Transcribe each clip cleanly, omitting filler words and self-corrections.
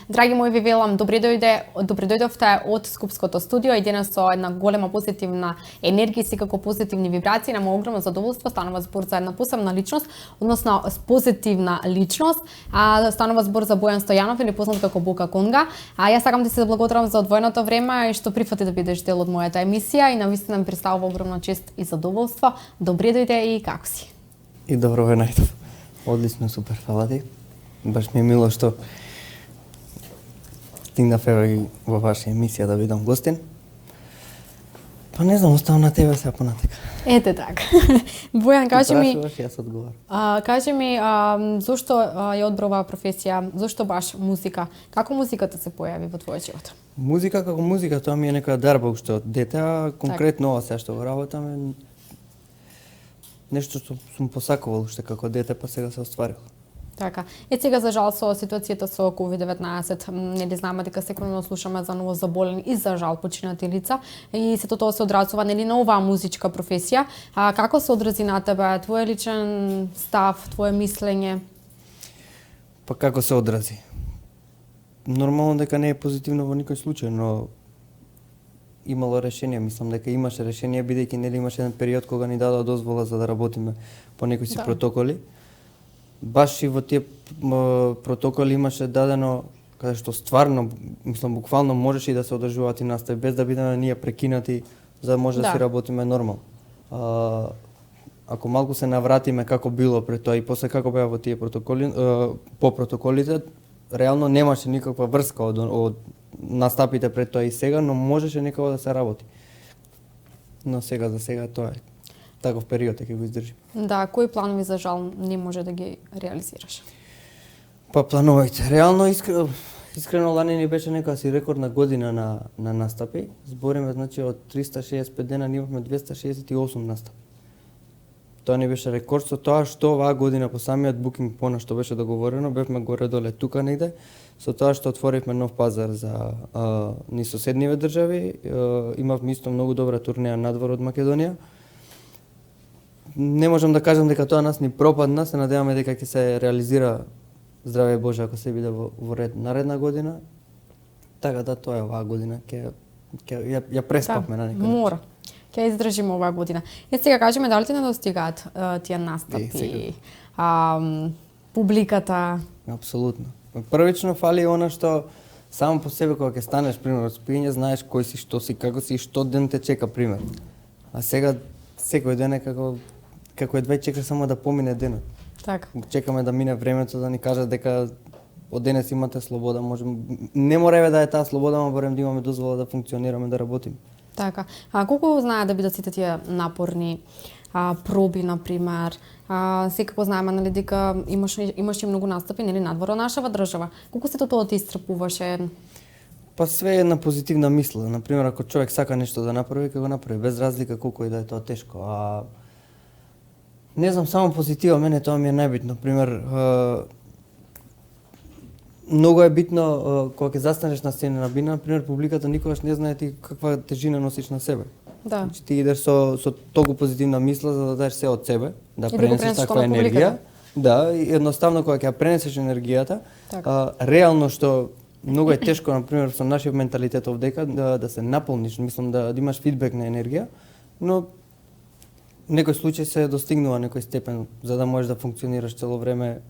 Драги мои, ви велам, добре дојдовте од Скупското студио и денес со една голема позитивна енергија и секако позитивни вибрации. На мој огромно задоволство станува збор за една посебна личност, односно позитивна личност. Станува збор за Бојан Стојанов или познат како Бока Конга. Јас сакам да се заблагодарам за одвоеното време и што прифати да бидеш дел од мојата емисија и навистина ми представува огромна чест и задоволство. Добре дојде и како си? И добро ве најдов. Одлично, супер, фала ти. Баш ми е мило што стигнав еве во ваша емисија да бидам гостин. Па не знам, оставам на тебе сега понатека. Ете така. Бојан, кажи ми, Јас одговарам. кажи ми, зошто ја одбра оваа професија, зошто баш музика? Како музиката се појави во твојот живот? Музика како музика, тоа ми е некоја дарба уште од дете, а конкретно ова сега што го работам е нешто што сум посакувал уште како дете, па сега се остварило. Така. Сега за жал со ситуацијата со COVID-19, нели знаме дека секојдневно слушаме за ново заболени и за жал починати лица и сето тоа се одразува нели на оваа музичка професија. Како се одрази на тебе твој личен став, твое мислење? Па како се одрази? Нормално дека не е позитивно во никој случај, но имало решение, мислам дека имаше решение бидејќи нели имаше еден период кога ни дадоа дозвола за да работиме по некои си протоколи. Баш и во тие протоколи имаше дадено каде што стварно, мислам буквално можеше и да се одржуваат и настави без да бидеме ние прекинати за да може да си работиме нормално. Ако малку се навратиме како било пред тоа и после како беа во тие протоколи, по протоколите, реално немаше никаква врска од настапите пред тоа и сега, но можеше некако да се работи. Но сега за сега тоа е таков период ќе го издржи. Да, кои планови за жал не може да ги реализираш? Па плановите, реално искрено лани ни беше некоја си рекордна година на настапи. Збориме значи од 365 дена ние имавме 268 настапи. Тоа ни беше рекорд со тоа што оваа година по самиот букинг пона што беше договорено, бевме горе-доле тука негде, со тоа што отворивме нов пазар за ни соседниве држави, имавме исто многу добра турнеја надвор од Македонија. Не можам да кажам дека тоа нас ни пропадна, се надеваме дека ќе се реализира здраве Боже ако се биде во ред наредна година. Така да тоа е оваа година, ја преспавме на некој. Мора. Ќе издржиме оваа година. Сега кажеме дали ти не достигаат тие настапи, публиката? Апсолутно. Првично фали она што само по себе кога ќе станеш пример од спиење, знаеш кој си, што си, како си и што ден те чека пример. А сега секој ден е како едва чека само да помине денот. Така. Чекаме да мине времето да ни кажат дека од денес имате слобода, можеме не мора да е таа слобода, но барем да имаме дозвола да функционираме, да работиме. Така. Колку знае да бидат сите тие напорни проби на пример? Секако знаеме нели дека имаше многу настапи нели надвор од нашава држава. Колку сето тоа ти истрпуваше? Па све е една позитивна мисла. На пример, ако човек сака нешто да направи, ќе го направи без разлика колку и да е тоа тешко. Не знам, само позитива, мене тоа ми е најбитно. Пример, многу е битно кога ќе застанеш на сцена на бина, например, публиката никогаш не знае ти каква тежина носиш на себе. Да. Значи ти идеш со толку позитивна мисла за да дадеш се од себе, да пренесеш таква енергија. Да, и едноставно кога ќе пренесеш енергијата, реално што многу е тешко, например, со нашиот менталитет овдека да се наполниш, мислам да имаш фидбек на енергија, но некој случај се достигнува некој степен за да можеш да функционираш цело време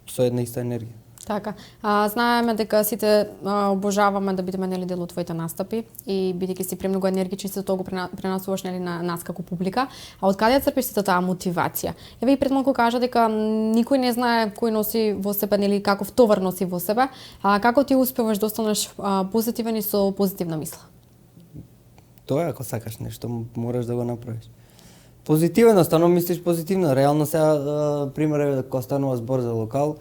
со една иста енергија. Така. Знаеме дека сите обожаваме да бидеме нели дел од твоите настапи и бидејќи си премногу енергичен, се тоа го пренасуваш нели на нас како публика. А од каде црпиш сите таа мотивација? Еве и пред малку кажа дека никој не знае кој носи во себе нели каков товар носи во себе. Како ти успеваш да останеш позитивен и со позитивна мисла? Тоа ако сакаш нешто, мораш да го направиш. Позитивен, остану мислиш позитивно. Реално сега пример е кога станува збор за локал,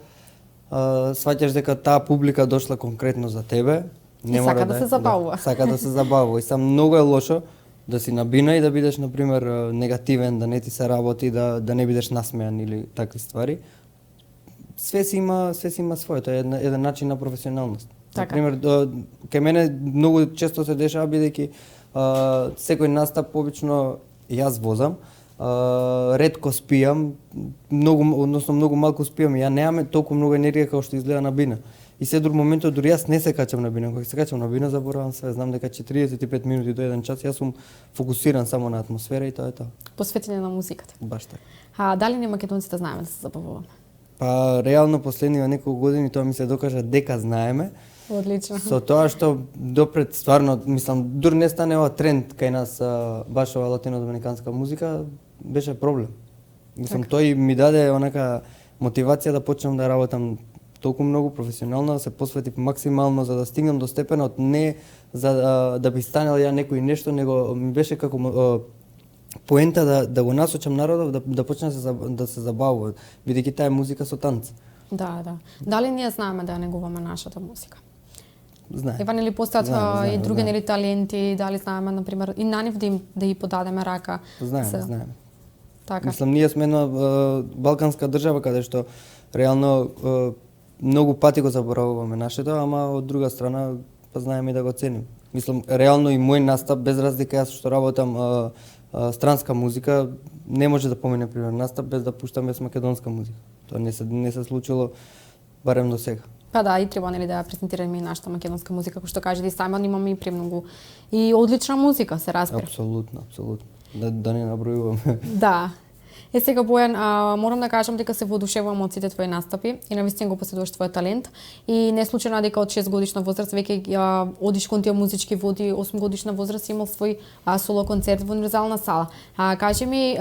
сваќаш дека таа публика дошла конкретно за тебе, не мора да се забавува. Сака да се забавува и сам многу е лошо да си на бина и да бидеш на пример негативен, да не ти се работи, да не бидеш насмеан или такви ствари. Све си има своето, еден начин на професионалност. Така. Например, кај мене многу често се дешава бидејќи секој настап обично јас возам, ретко спијам, многу малку спијам, ја немаме толку многу енергија како што изгледа на бина. и се друг моментот дури јас не се качам на бина, кога се качам на бина заборавам све, знам дека 45 минути до 1 час јас сум фокусиран само на атмосфера и тоа е тоа. Посветени на музиката. Баш така. А дали ние македонците знаеме да се забавуваме? Па реално последниве неколку години тоа ми се докажа дека знаеме. Одлично. Со тоа што допред стварно, мислам, дури не стане ова тренд кај нас баш ова латино-доминиканска музика, беше проблем. Мислам, тој ми даде онака мотивација да почнам да работам толку многу професионално, да се посветив максимално за да стигнам до степенот не за да би станел ја некој нешто, него ми беше како поента да го насочам народов да почне да се забавува, бидејќи таа е музика со танц. Да, да. Дали ние знаеме да ја негуваме нашата музика? Знаеме. Ева нели постојат Знаеме, и други знаеме. нели таленти, дали знаеме на пример и на нив да ја подадеме рака. Знаеме. Така. Мислам, ние сме една балканска држава каде што реално многу пати го заборавуваме нашето, ама од друга страна па знаеме и да го ценим. Мислам, реално и мој настап, без разлика јас што работам странска музика, не може да помине пример настап без да пуштаме с македонска музика. Тоа не се случило барем до сега. Па да, и треба нели да ја презентираме и нашата македонска музика, кој што каже и сами имаме и премногу и одлична музика, се разбира. Апсолутно. Да не набројуваме. Да. Сега Бојан, морам да кажам дека се воодушевувам од сите твои настапи и навистина го поседуваш твојот талент и не случајно дека од 6 годишна возраст веќе одиш кон тие музички води, 8 годишна возраст имал свој соло концерт во Универзална сала. Кажи ми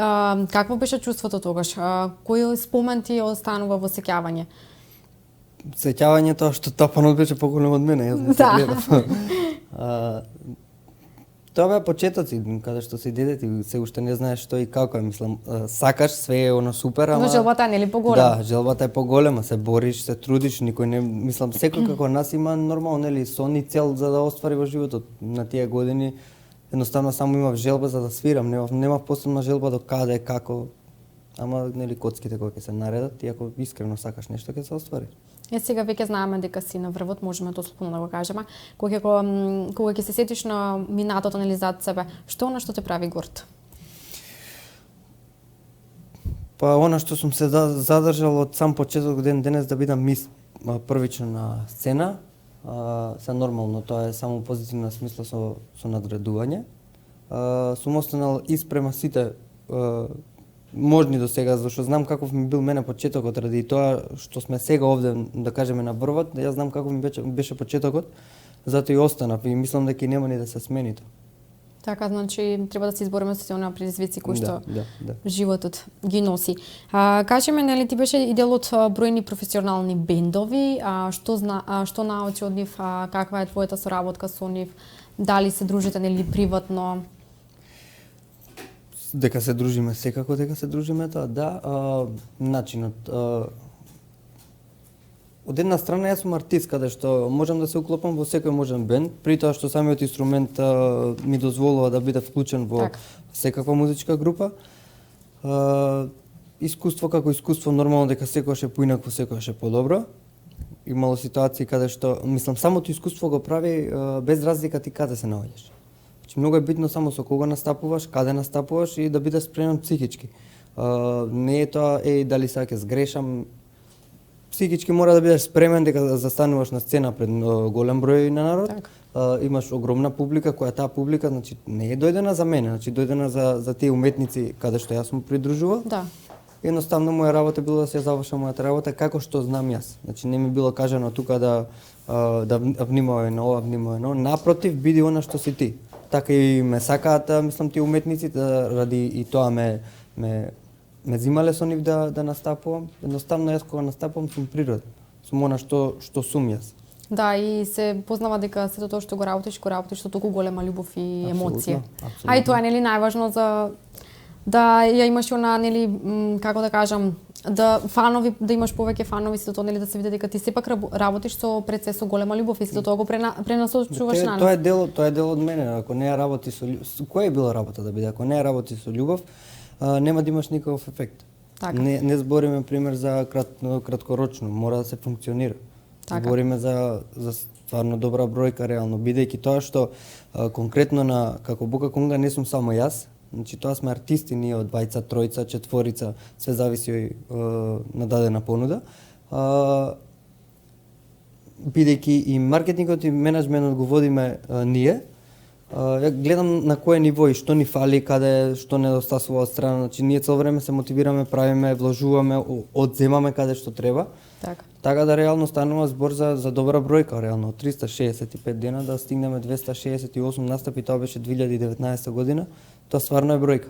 какво беше чувството тогаш? Кој спомен ти останува во сеќавање? Сеќавањето што тапанот беше поголем од мене, јас не се гледав. Тоа беа почетоци, каде што си дете и се уште не знаеш што и како е, мислам, сакаш, све е оно супер, ама... Но желбата е нели поголема? Да, желбата е поголема, се бориш, се трудиш, никој не... Мислам, секој како нас има нормално, нели, сон и цел за да оствари во животот. На тие години, едноставно само имав желба за да свирам, немав посебна желба до каде, како... Ама, нели, коцките кои ќе се наредат, и ако искрено сакаш нешто, ќе се оствари. Сега веќе знаеме дека си на врвот, можеме дословно да го кажеме. Кога ќе се сетиш на минатото нели зад себе, што она што те прави горд? Па она што сум се задржал од сам почеток ден денес да бидам мис првично на сцена, се нормално, тоа е само позитивна смисла со надредување. Сум останал испрема сите можни до сега, зашто знам каков ми бил мене почетокот, ради тоа што сме сега овде, да кажеме, на врвот, јас знам каков ми беше почетокот, затоа и останав и мислам дека нема ни да се смени тоа. Така, значи треба да се избориме со оние предизвици кои што Да. животот ги носи. Кажи ми, нели ти беше и дел од бројни професионални бендови, што научи од нив, каква е твојата соработка со нив, дали се дружите нели приватно? Дека се дружиме, секако дека се дружиме, тоа, да, начинот. Од една страна јас сум артист, каде што можам да се уклопам во секој можен бенд, при тоа што самиот инструмент ми дозволува да биде вклучен во секаква музичка група. Искуство како искуство, нормално дека секојаш е поинаку, секојаш е подобро. Имало ситуации каде што, мислам, самото искуство го прави без разлика ти каде се наоѓаш. Многу е битно само со кого настапуваш, каде настапуваш и да бидеш спремен психички. Не е тоа, дали сега ќе сгрешам. Психички мора да бидеш спремен дека застануваш на сцена пред голем број на народ. Имаш огромна публика, која таа публика, значи, не е дојдена за мене, значи дојдена за тие уметници каде што јас сум придружувал. Да. Едноставно моја работа било да се завршам мојата работа како што знам јас. Значи не ми било кажано тука да внимавај на ова, внимавај на ова. Напротив, биди она што си ти. Така и ме сакаат, мислам, тие уметници, ради и тоа ме зимале со нив да настапувам. Едноставно јас кога настапувам сум природен. Сум она што сум јас. Да, и се познава дека сето тоа што го работиш со толку голема љубов и емоција. Апсолутно. А и тоа е нели најважно за да ја имаш она нели како да кажам, да фанови, да имаш повеќе фанови, сето тоа нели да се види дека ти сепак работиш пред се со голема љубов и сето тоа го пренасочуваш на Тоа е дел од мене. Ако не ја работи со која е била работа да биде, ако не ја работи со љубов, нема да имаш никаков ефект. Така. Не збориме пример за краткорочно, мора да се функционира. Така. Збориме за стварно добра бројка реално, бидејќи тоа што конкретно како Бука Конга не сум само јас. Значи тоа сме артисти, ние од двајца, тројца, четворица, све зависи на дадена понуда. бидејќи и маркетингот и менеджментот го водиме ние, ја гледам на кое ниво и што ни фали, каде што недостасува од страна. Значи ние цело време се мотивираме, правиме, вложуваме, одземаме каде што треба. Така да реално станува збор за добра бројка, реално од 365 дена да стигнеме 268 настапи, тоа беше 2019 година. Тоа стварно е бројка.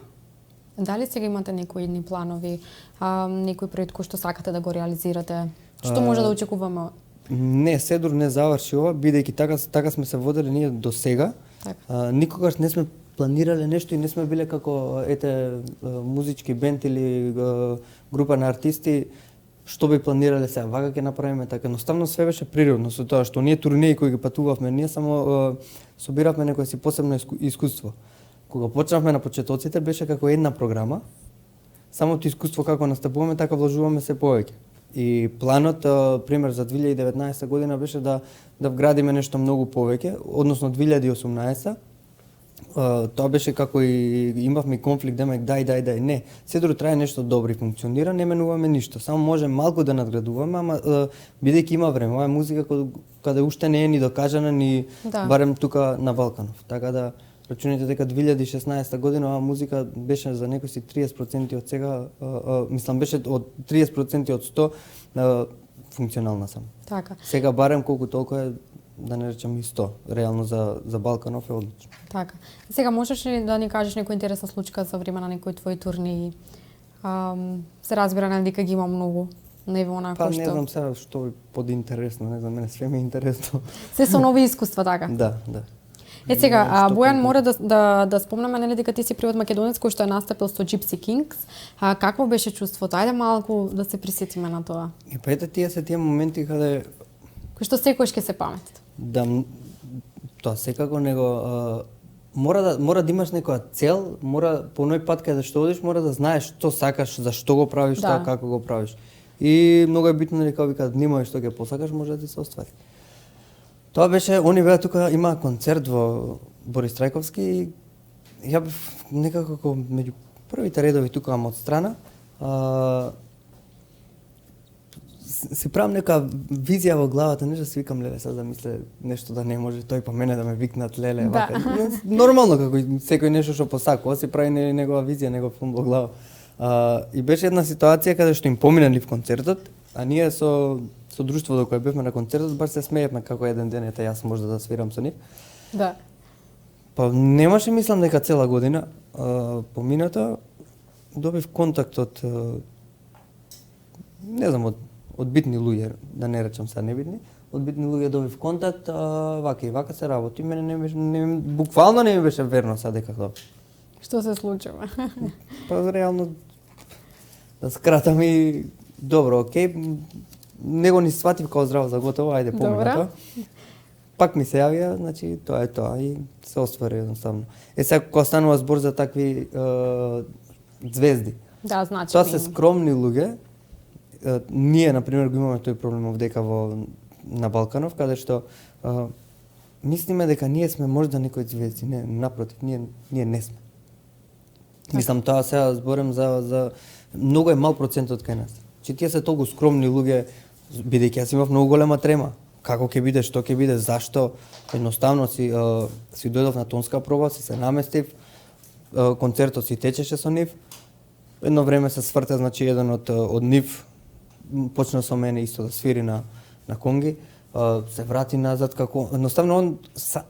Дали сега имате некои идни планови, некој проект кој што сакате да го реализирате? Што може да очекуваме? Не, седур не заврши ова, бидејќи така сме се водели ние до сега. Никогаш не сме планирале нешто и не сме биле како музички бенд или група на артисти што би планирале сега, вака ќе направиме така. Едноставно све беше природно со тоа што ние турнеи кои ги патувавме, ние само собиравме некое си посебно искуство. Кога почнавме на почетоците беше како една програма, самото искуство како настапуваме, така вложуваме се повеќе. И планот, пример за 2019 година беше да вградиме нешто многу повеќе, односно 2018. Тоа беше како и имавме конфликт, демек дај, не. Седро трае нешто добро и функционира, не менуваме ништо. Само може малку да надградуваме, ама бидејќи има време, ова е музика каде уште не е ни докажана ни барем тука на Балканов. Така да рачуните дека 2016 година оваа музика беше за некои си 30% од сега, мислам беше од 30% од 100 функционална сам. Така. Сега барем колку толку е, да не речем и 100, реално за Балканов е одлично. Така. Сега можеш ли да ни кажеш некоја интересна случка за време на некои твои турнии? Се разбира нели дека ги има многу. Не во онако што. Не знам сега што е подинтересно, не знам, мене све ми е интересно. Се со нови искуства така. Да. Сега, Бојан, мора да спомнеме нели дека ти си првиот македонец кој што е настапил со Gypsy Kings. Какво беше чувството? Ајде малку да се присетиме на тоа. И па ете тие моменти каде кои што секојаш ќе се паметат. Да, тоа секако него мора да имаш некоја цел, мора по оној пат каде што одиш, мора да знаеш што сакаш, зашто го правиш тоа, како го правиш. И многу е битно дека викаат внимавај што ќе посакаш, може да ти се оствари. Тоа беше, они беа тука, има концерт во Борис Трајковски и ја бев некако меѓу првите редови тука од страна. Си правам нека визија во главата, нешто си викам леле, сега да мисле нешто да не може тој па мене да ме викнат леле, вака. Нормално како секој нешто што посакува, си прави негова визија, негов филм во глава. И беше една ситуација каде што им помина нив концертот, а ние со друштвото кое бевме на концертот баш се смеевме како еден ден ете јас можда да свирам со нив. Да. Па немаше мислам дека цела година помината добив контакт од не знам од битни луѓе, да не речам сега небитни, од битни луѓе добив контакт, вака и вака се работи, мене буквално не ми беше верно сега дека тоа. Што се случува? Па реално да скратам и добро, окей, него ни сватив како здраво за готово, ајде помина тоа. Пак ми се јавија, значи тоа е тоа и се оствари едноставно. Сега кога станува збор за такви звезди. Да, значи. Тоа се скромни луѓе. Ние на пример го имаме тој проблем овдека на Балканов, каде што мислиме дека ние сме можда некои звезди, не, напротив, ние не сме. Мислам тоа сега зборам за многу е мал процентот кај нас. Че тие се толку скромни луѓе, бидејќи јас имав многу голема трема. Како ќе биде, што ќе биде, зашто? Едноставно си дојдов на тонска проба, си се наместив, концертот си течеше со нив. Едно време се сврте, значи еден од нив почна со мене исто да свири на конги, се врати назад како едноставно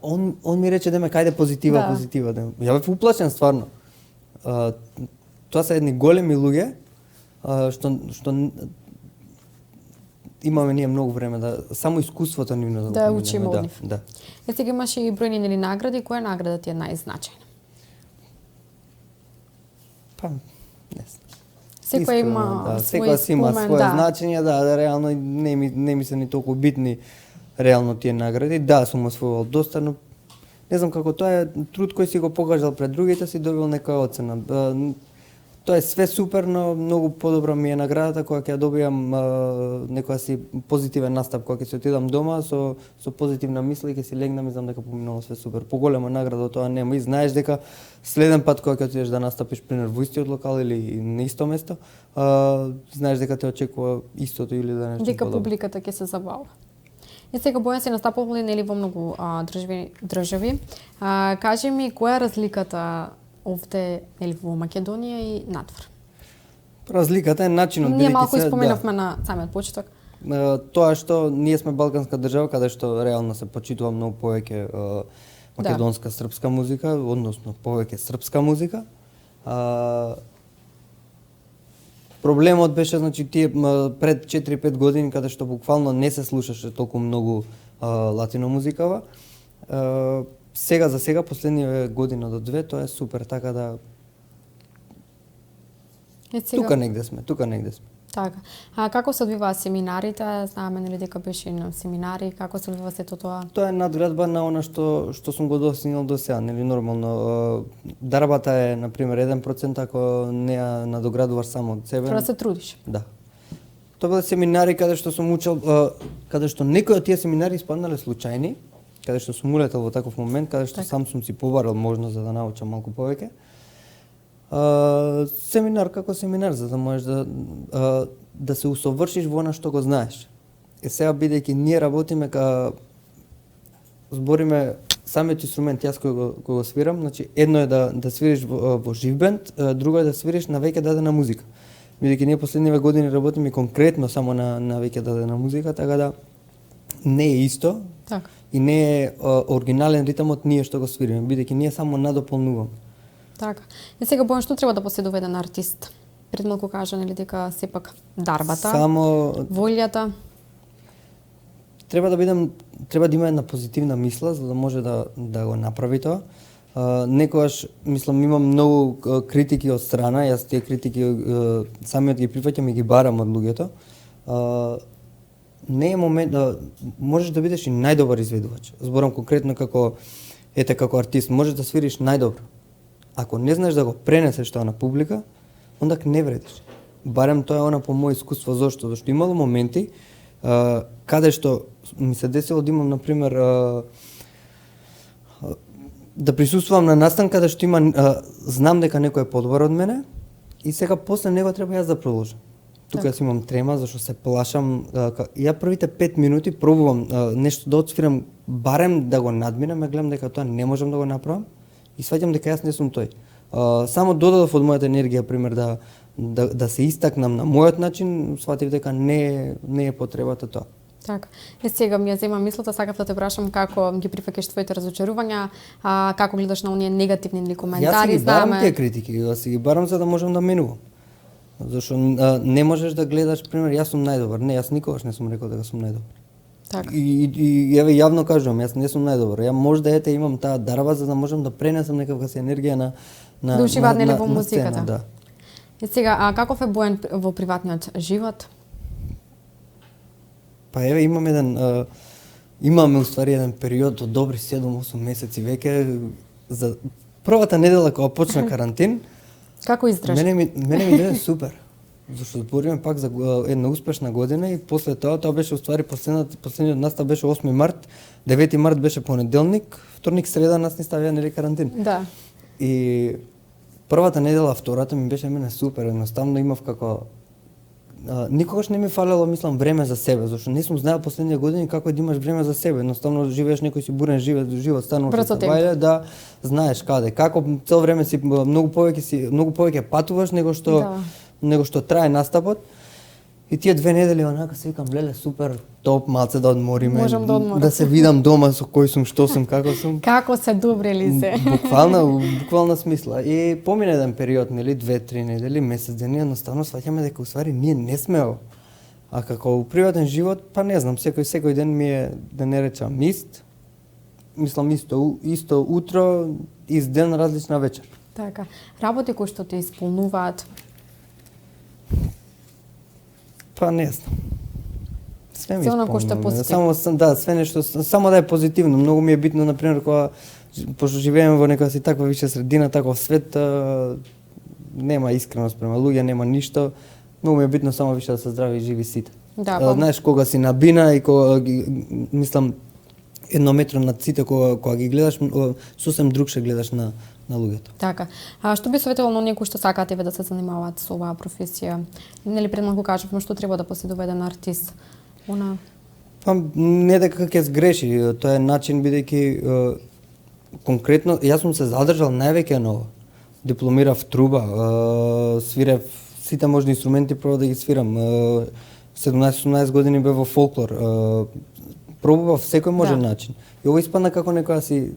он ми рече дeme кајде позитива. Ја бев уплашен стварно. Тоа се едни големи луѓе што имаме ние многу време да само искуството нивно да учиме од нив. Да. Сега имаш и бројни нели награди, која награда ти е најзначајна? Па, не знам. Секој има секој си има свое значење, да, реално не ми се ни толку битни реално тие награди. Да, сум освојувал доста, но не знам како тоа е труд кој си го покажал пред другите, си добил некоја оцена. Тоа е све супер, но многу подобра ми е наградата кога ќе ја добијам некоја си позитивен настап, кога ќе се отидам дома со позитивна мисла и ќе си легнам и знам дека поминало све супер. Поголема награда од тоа нема и знаеш дека следен пат кога ќе отидеш да настапиш пример во истиот локал или на исто место, знаеш дека те очекува истото или да нешто дека подобро. Публиката ќе се забава. И сега Бојан се настапували нели во многу држави. Кажи ми која е разликата овде нели во Македонија и надвор? Разликата е начинот Ние малку бидејќи испоменавме на самиот почеток. Тоа што ние сме балканска држава каде што реално се почитува многу повеќе македонска српска музика, односно повеќе српска музика. Проблемот беше значи тие пред 4-5 години каде што буквално не се слушаше толку многу латино музикава. Сега за сега последниве година до две тоа е супер, така да тука негде сме. Така. Како се одвиваа семинарите? Знаеме нели дека беше на семинари, како се одвива сето тоа? Тоа е надградба на она што сум го достигнал до сега, нели нормално. Дарбата е на пример 1% ако не ја надоградуваш само од себе. Треба да се трудиш. Да. Тоа биле семинари каде што сум учел, каде што некои од тие семинари испаднале случајни, каде што сум улетел во таков момент, каде што сам сум си побарал можност за да научам малку повеќе. Семинар како семинар, за да можеш да се усовршиш во она што го знаеш. Сега бидејќи ние работиме збориме самиот инструмент, јас кој го свирам, значи едно е да свириш во жив бенд, друго е да свириш на веќе дадена музика. Бидејќи ние последниве години работиме конкретно само на веќе дадена музика, така да не е исто. Така. И не е оригинален ритмот ние што го свириме, бидејќи ние само надополнуваме. Така. И сега Бојан, што треба да поседува еден артист? Пред малку кажа нели дека сепак дарбата, Само волјата. треба да има една позитивна мисла за да може да го направи тоа. Некогаш мислам имам многу критики од страна, јас тие критики самиот ги прифаќам и ги барам од луѓето. Не е момент можеш да бидеш и најдобар изведувач. Зборам конкретно како артист, можеш да свириш најдобро. Ако не знаеш да го пренесеш тоа на публика, онда не вредиш. Барем тоа е она по моје искуство. Зошто имало моменти каде што ми се десило да имам, например, да присуствувам на настан каде што знам дека некој е подобар од мене и сега после него треба јас да продолжам. Тука јас имам трема зашто се плашам. Ја првите 5 минути пробувам нешто да отсвирам, барем да го надминам, гледам дека тоа не можам да го направам и сваќам дека јас не сум тој. Само додадов од мојата енергија, пример, да се истакнам на мојот начин, сватив дека не е потребата тоа. Така. Сега ми ја земам мислата, сакав да те прашам како ги прифаќаш твоите разочарувања, како гледаш на оние негативни коментари, Јас си ги барам тие критики, јас си ги барам за да можам да менувам. Зашто не можеш да гледаш, пример, јас сум најдобар. Не, јас никогаш не сум рекол дека сум најдобар. Така. И еве јавно кажувам, јас не сум најдобар. Ја можда имам таа дарба за да можам да пренесам некаква си енергија на да уживаат нели во музиката. Сцена, да. И сега, каков е Бојан во приватниот живот? Па еве имаме уствари еден период од добри 7-8 месеци веќе за првата недела кога почна карантин. Како издржа? Мене ми иде супер. Зашто збориме пак за една успешна година и после тоа беше уствари последниот настап беше 8 март, 9 март беше понеделник, вторник, среда нас ни ставија нели карантин. Да. И првата недела, втората ми беше мене супер, едноставно имав како никогаш не ми фалело, мислам, време за себе, зашто не сум знаел последниве години како е да имаш време за себе. Едноставно живееш некој си бурен живот, стануваш од бајле, да знаеш каде, како цело време си многу повеќе патуваш него што трае настапот. И тие 2 недели онака се викам, леле, супер, топ, малце да одмориме, да се видам дома со кој сум, што сум, како сум. Како се добрели се. Буквална смисла. И помине еден период, нели, 2-3 недели, месец дени, едноставно сваќаме дека уствари ние не сме ово. А како у приватен живот, па не знам, секој ден ми е, да не речам, мислам исто утро, ист ден, различна вечер. Така. Работи кои што те исполнуваат? Па не знам. Све ми исполнуваме. Све нешто, само да е позитивно. Многу ми е битно, например, кога пошто живееме во некоја си таква више средина, таков свет, нема искреност према луѓе, нема ништо. Многу ми е битно само више да се здрави и живи сите. Да, знаеш, кога си на бина и кога мислам еднометро над сите, кога ги гледаш, сосем друг гледаш на луѓето. Така. Што би советувал на некои што сакаат да се занимаваат со оваа професија? Нели пред малку кажавме што треба да поседува еден артист? Па не дека ќе сгреши, тоа е начин бидејќи конкретно јас сум се задржал највеќе на ова. Дипломирав труба, свирев сите можни инструменти прво да ги свирам. 17-18 години бев во фолклор. Пробував секој можен начин. И ова испадна како некоја си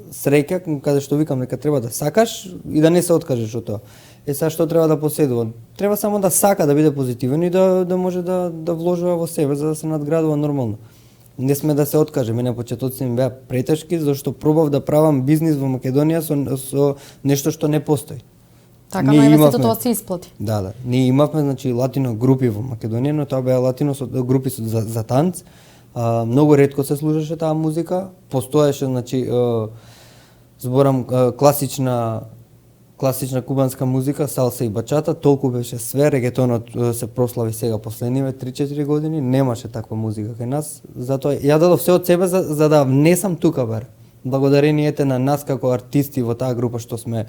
среќа каде што викам дека треба да сакаш и да не се откажеш од тоа. Сега што треба да поседува? Треба само да сака да биде позитивен и да може да вложува во себе за да се надградува нормално. Не сме да се откаже. Мене почетоци ми беа претешки зашто пробав да правам бизнис во Македонија со нешто што не постои. Така, но сето тоа се исплати. Да. Ние имавме значи латино групи во Македонија, но тоа беа латино групи за танц. Многу ретко се слушаше таа музика. Постоеше значи зборам класична кубанска музика, салса и бачата, толку беше све, регетонот се прослави сега последниве 3-4 години, немаше таква музика кај нас, затоа ја дадов се од себе за да внесам тука бар. Благодарението на нас како артисти во таа група што сме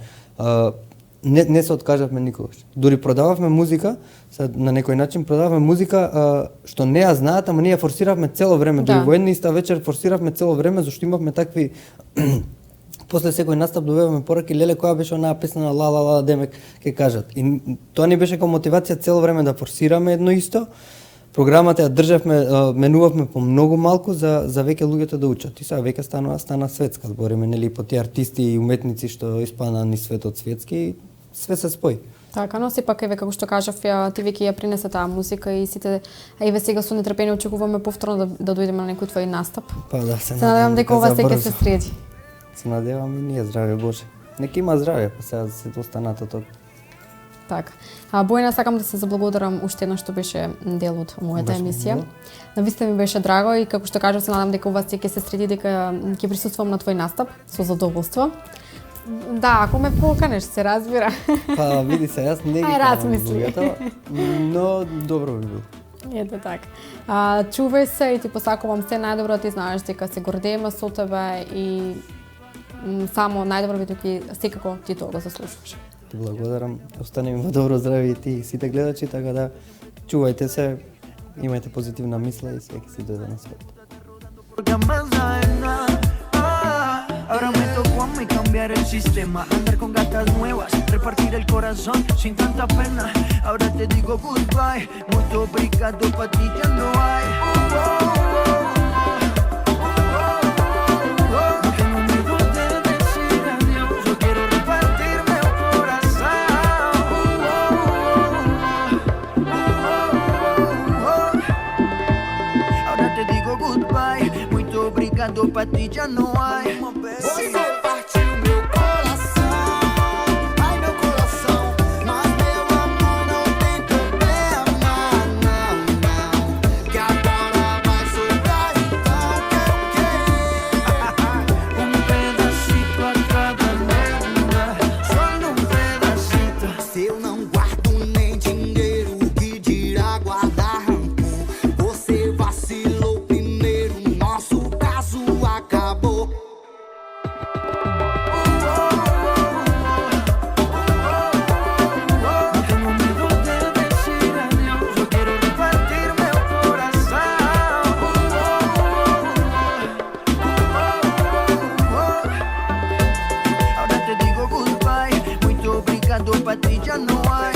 не се откажавме никогаш. Дури продававме музика, на некој начин продававме музика што не ја знаат, ама ние форсиравме цело време, дури во една иста вечер форсиравме цело време зашто имавме такви после секој настап добиваме пораки, леле која беше онаа песна на ла ла ла демек ќе кажат. И тоа ни беше како мотивација цело време да форсираме едно исто. Програмата ја државме, менувавме по многу малку за веќе луѓето да учат. И сега веќе стана светска, збориме нели по тие артисти и уметници што испадна ни светот светски, све се спои. Така, но сепак еве како што кажав, ти веќе ја принесе таа музика и сите еве сега со нетрпение очекуваме повторно да дојдеме на некој твој настап. Па да, се надевам дека ова ќе се среди. Се надевам и ние, здраве Боже. Нека има здраве, па сега се останат од тоа. Така. Бојана, сакам да се заблагодарам уште еднаш што беше дел од мојата емисија. Навистина ми беше драго и како што кажав, се надам дека ова ќе се среди, дека ќе присуствувам на твој настап со задоволство. Да, ако ме поканеш, се разбира. Па види се, јас не ги размисли. Но добро би било. Ето така. Чувај се и ти посакувам се најдобро, ти знаеш дека се гордееме со тебе и само најдобро бидејќи секако ти тоа го заслужуваш. Ти благодарам. Останеме во добро здравје и ти и сите гледачи, така да чувајте се, имајте позитивна мисла и све ќе си дојде на свет. Ahora me tocó a mí cambiar el sistema, andar con gatas nuevas, repartir el corazón sin tanta pena. Ahora te digo goodbye, muito obrigado, pa ti ya no hay. No tengo miedo de decir adiós, yo quiero repartirme el corazón. Ahora te digo goodbye, muito obrigado, pa ti ya no hay. Você partiu meu coração, ai meu coração, mas meu amor não tem problema, não, que agora vai sobrar então quero pedacito a cada lenda, só pedacito. Se eu não guardo nem dinheiro, que dirá guardar rancor? Você vacilou primeiro, nosso caso acabou. Pa ti ya no hay.